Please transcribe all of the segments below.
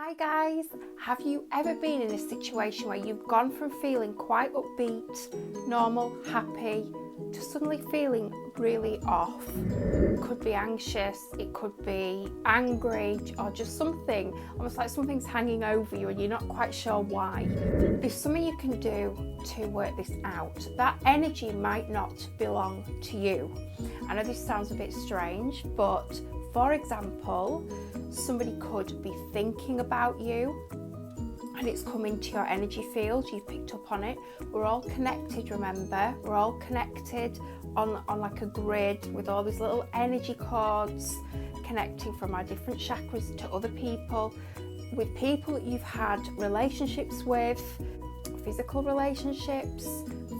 Hi guys, have you ever been in a situation where you've gone from feeling quite upbeat, normal, happy, to suddenly feeling really off? It could be anxious, it could be angry, or just something, almost like something's hanging over you and you're not quite sure why. There's something you can do to work this out. That energy might not belong to you. I know this sounds a bit strange, but for example, somebody could be thinking about you and it's come into your energy field, you've picked up on it. We're all connected, remember? We're all connected on like a grid with all these little energy cords connecting from our different chakras to other people, with people that you've had relationships with, physical relationships,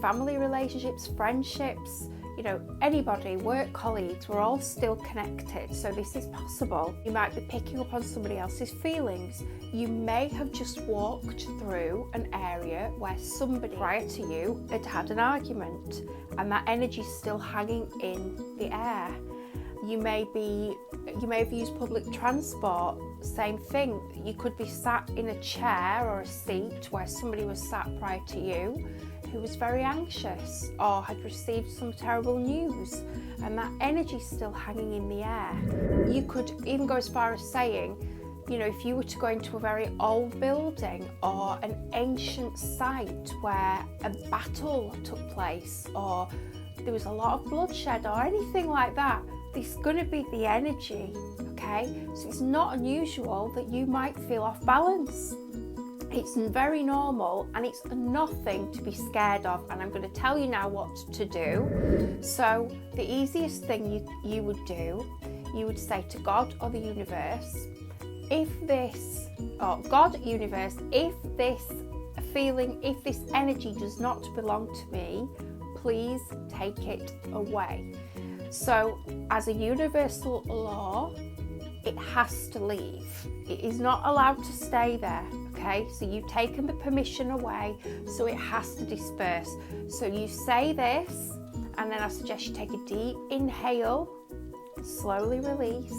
family relationships, friendships, you know, anybody, work colleagues, we're all still connected. So this is possible. You might be picking up on somebody else's feelings. You may have just walked through an area where somebody prior to you had had an argument and that energy is still hanging in the air. You may have used public transport, same thing. You could be sat in a chair or a seat where somebody was sat prior to you who was very anxious or had received some terrible news, and that energy's still hanging in the air. You could even go as far as saying, you know, if you were to go into a very old building or an ancient site where a battle took place or there was a lot of bloodshed or anything like that, there's going to be the energy, okay? So it's not unusual that you might feel off balance. It's very normal and it's nothing to be scared of, and I'm going to tell you now what to do. So the easiest thing you would do, you would say to God or the universe, if this feeling, if this energy does not belong to me, please take it away. So as a universal law, it has to leave. It is not allowed to stay there, okay? So you've taken the permission away, so it has to disperse. So you say this, and then I suggest you take a deep inhale, slowly release.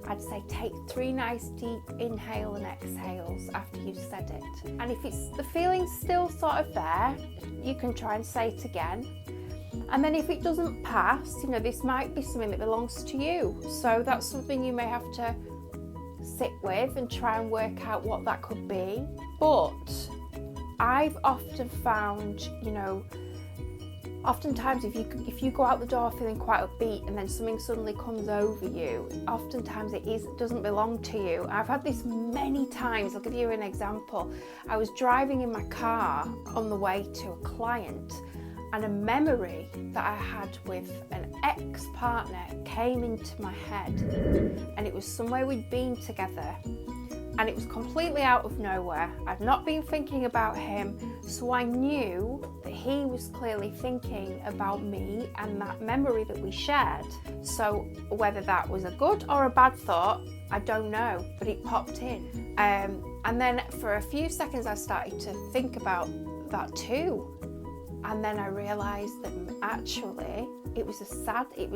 I'd say take 3 nice deep inhale and exhales after you've said it. And if the feeling's still sort of there, you can try and say it again. And then if it doesn't pass, you know, this might be something that belongs to you. So that's something you may have to sit with and try and work out what that could be. But I've often found, you know, oftentimes if you go out the door feeling quite upbeat and then something suddenly comes over you, oftentimes it doesn't belong to you. I've had this many times. I'll give you an example. I was driving in my car on the way to a client, and a memory that I had with an ex-partner came into my head, and it was somewhere we'd been together, and it was completely out of nowhere. I'd not been thinking about him, so I knew that he was clearly thinking about me and that memory that we shared. So whether that was a good or a bad thought, I don't know, but it popped in. And then for a few seconds I started to think about that too. And then I realised that actually it was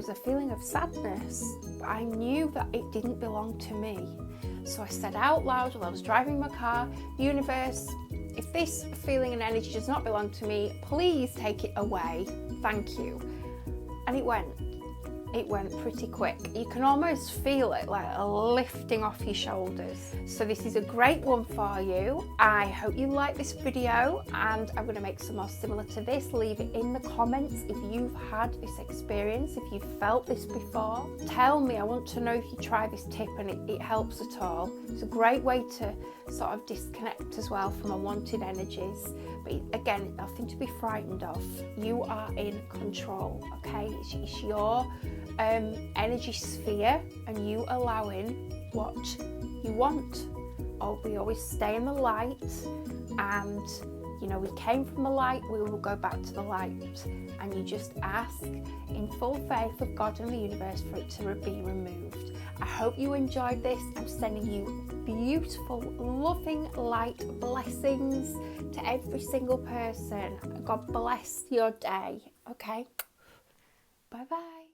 a feeling of sadness, but I knew that it didn't belong to me. So I said out loud while I was driving my car, universe, if this feeling and energy does not belong to me, please take it away, thank you. And it went pretty quick. You can almost feel it like lifting off your shoulders. So this is a great one for you. I hope you like this video, and I'm going to make some more similar to this. Leave it in the comments if you've had this experience, if you've felt this before. Tell me, I want to know if you try this tip and it helps at all. It's a great way to sort of disconnect as well from unwanted energies. But again, nothing to be frightened of. You are in control, okay? It's your energy sphere, and you allowing what you want. We always stay in the light, and you know, we came from the light, we will go back to the light, and you just ask in full faith of God and the universe for it to be removed. I hope you enjoyed this. I'm sending you beautiful, loving light blessings to every single person. God bless your day. Okay, bye bye.